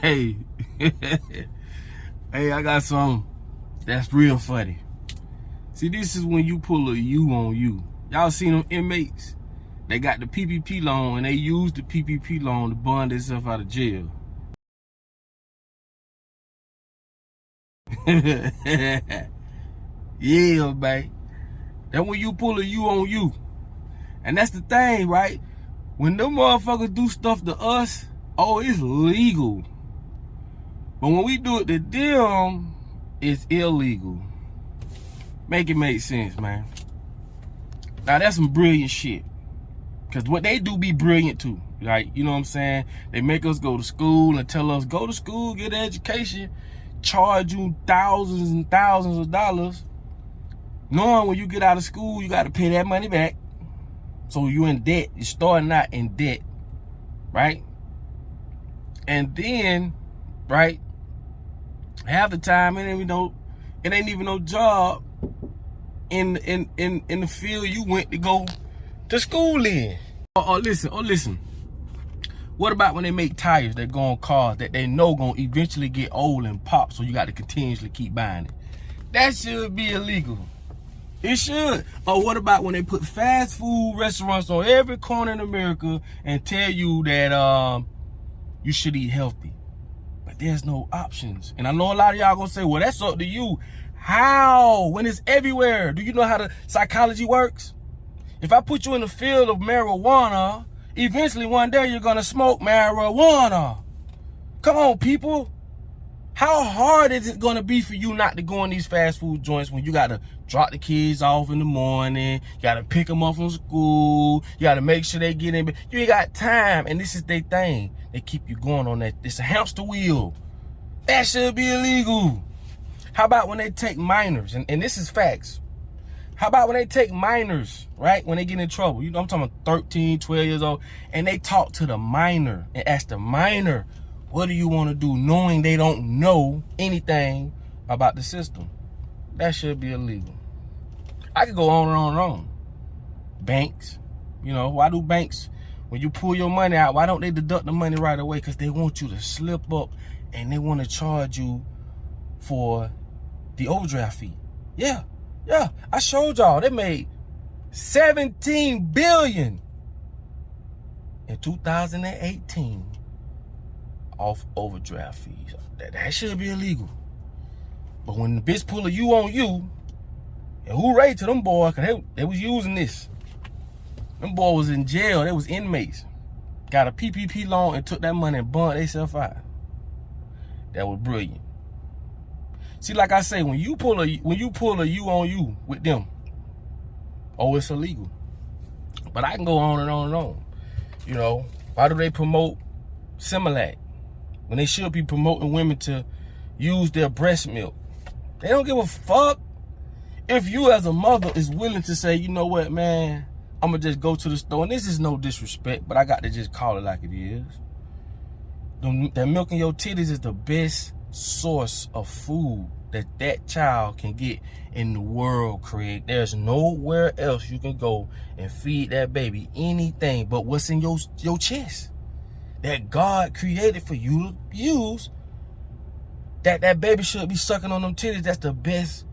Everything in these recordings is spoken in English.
Hey, hey, I got something that's real funny. See, this is when you pull a U on you. Y'all seen them inmates? They got the PPP loan and they use the PPP loan to bond themselves out of jail. Yeah, man. That's when you pull a U on you. And that's the thing, right? When them motherfuckers do stuff to us, oh, it's legal. But when we do it to them, it's illegal. Make it make sense, man. Now, that's some brilliant shit. Because what they do be brilliant, too. Like, you know what I'm saying? They make us go to school and tell us, go to school, get an education, charge you thousands and thousands of dollars, knowing when you get out of school, you got to pay that money back. So you're in debt. You're starting out in debt, right? And then, right, half the time it ain't even no job in the field you went to go to school in. Oh, listen. What about when they make tires that go on cars that they know gonna eventually get old and pop, so you got to continuously keep buying it? That should be illegal. It should. Or what about when they put fast food restaurants on every corner in America and tell you that you should eat healthy, but there's no options? And I know a lot of y'all gonna say, well, that's up to you. How? When it's everywhere? Do you know how the psychology works? If I put you in the field of marijuana, eventually one day you're gonna smoke marijuana. Come on, people. How hard is it gonna be for you not to go in these fast food joints when you gotta drop the kids off in the morning, you gotta pick them up from school, you gotta make sure they get in, you ain't got time, and this is their thing. They keep you going on that. It's a hamster wheel. That should be illegal. How about when they take minors, and this is facts. How about when they take minors, right? When they get in trouble, you know, I'm talking about 13, 12 years old, and they talk to the minor and ask the minor, what do you want to do, knowing they don't know anything about the system? That should be illegal. I could go on and on and on. Banks, you know, why do banks, when you pull your money out, why don't they deduct the money right away? Because they want you to slip up and they want to charge you for the overdraft fee. Yeah, I showed y'all. They made $17 billion in 2018 off overdraft fees. That should be illegal. But when the bitch pull a U on you, and hooray to them boys, because they was using this. Them boys was in jail. They was inmates. Got a PPP loan and took that money and burned themselves out. That was brilliant. See, like I say, when you pull a U on you with them, oh, it's illegal. But I can go on and on and on. You know, why do they promote Similac when they should be promoting women to use their breast milk? They don't give a fuck. If you as a mother is willing to say, you know what, man, I'm gonna just go to the store, and this is no disrespect, but I got to just call it like it is. That milk in your titties is the best source of food that child can get in the world, Craig. There's nowhere else you can go and feed that baby anything but what's in your chest that God created for you to use. That baby should be sucking on them titties. That's the best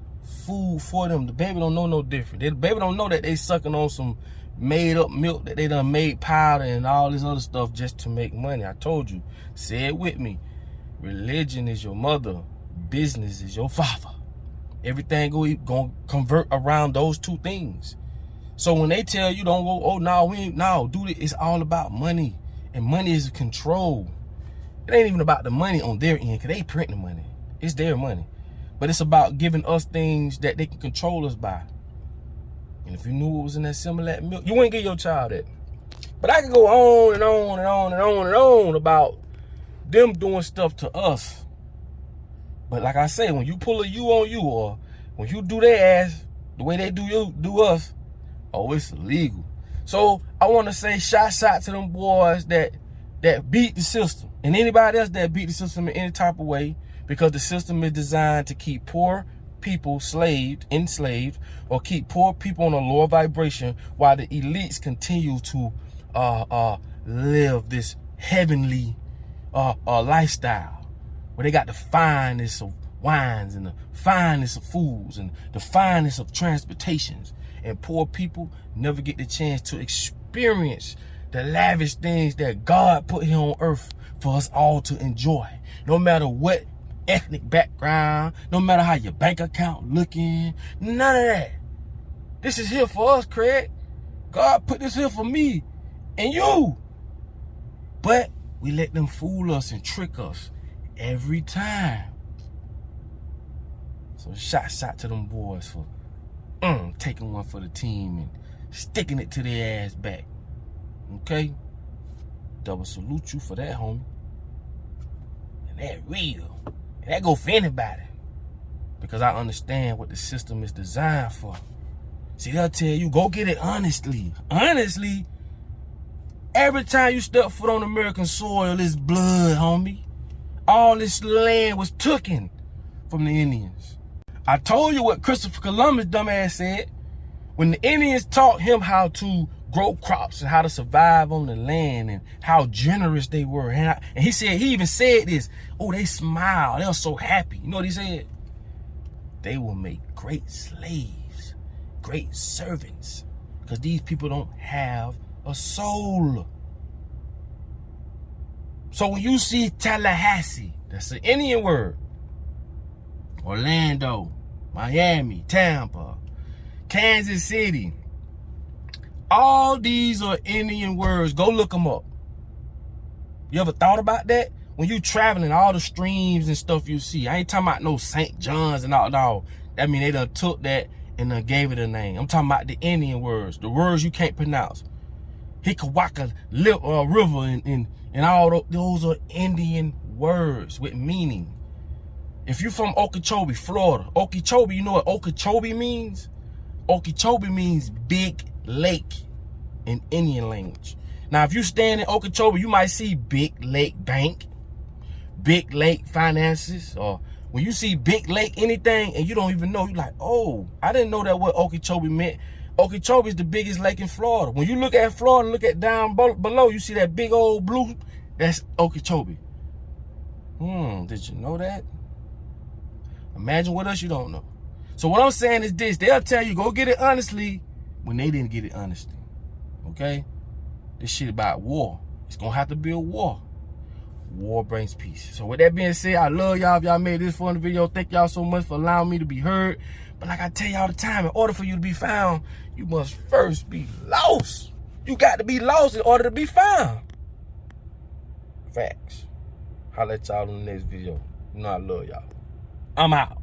food for them. The baby don't know no different. The baby don't know that they sucking on some made up milk that they done made powder and all this other stuff just to make money. I told you, say it with me. Religion is your mother. Business is your father. Everything gonna convert around those two things. So when they tell you don't go, oh no, dude, it's all about money. And money is control. It ain't even about the money on their end, because they print the money. It's their money. But it's about giving us things that they can control us by. And if you knew what was in that Similac milk, you wouldn't give your child that. But I could go on and on and on and on and on about them doing stuff to us. But like I say, when you pull a U on you, or when you do their ass the way they do us, oh, it's illegal. So I want to say shot to them boys that beat the system, and anybody else that beat the system in any type of way, because the system is designed to keep poor people enslaved, or keep poor people on a lower vibration, while the elites continue to live this heavenly lifestyle, where they got the finest of wines and the finest of foods and the finest of transportations, and poor people never get the chance to experience the lavish things that God put here on earth for us all to enjoy. No matter what ethnic background, no matter how your bank account looking, none of that. This is here for us, Craig. God put this here for me and you. But we let them fool us and trick us every time. So shout to them boys for taking one for the team and sticking it to their ass back. Okay? Double salute you for that, homie. And that real. And that go for anybody. Because I understand what the system is designed for. See, they'll tell you, go get it honestly. Honestly, every time you step foot on American soil, it's blood, homie. All this land was taken from the Indians. I told you what Christopher Columbus dumbass said. When the Indians taught him how to grow crops and how to survive on the land and how generous they were. And he even said this, oh, they smiled. They were so happy. You know what he said? They will make great slaves, great servants, because these people don't have a soul. So when you see Tallahassee, that's an Indian word, Orlando, Miami, Tampa, Kansas City, all these are Indian words. Go look them up. You ever thought about that? When you traveling, all the streams and stuff you see, I ain't talking about no St. John's and all. No, that mean they done took that and done gave it a name. I'm talking about the Indian words, the words you can't pronounce. Hickawaka River and all those are Indian words with meaning. If you're from Okeechobee, Florida, Okeechobee, you know what Okeechobee means? Okeechobee means big lake in Indian language. Now, if you stand in Okeechobee, you might see Big Lake Bank, Big Lake Finances, or when you see Big Lake anything and you don't even know, you're like, oh, I didn't know that what Okeechobee meant. Okeechobee is the biggest lake in Florida. When you look at Florida, look at down below, you see that big old blue, that's Okeechobee. Did you know that? Imagine what else you don't know. So what I'm saying is this, they'll tell you, go get it honestly, when they didn't get it honestly. Okay? This shit about war. It's gonna have to be a war. War brings peace. So with that being said, I love y'all. If y'all made this fun video, thank y'all so much for allowing me to be heard. But like I tell y'all all the time, in order for you to be found, you must first be lost. You got to be lost in order to be found. Facts. I'll let y'all in the next video. You know I love y'all. I'm out.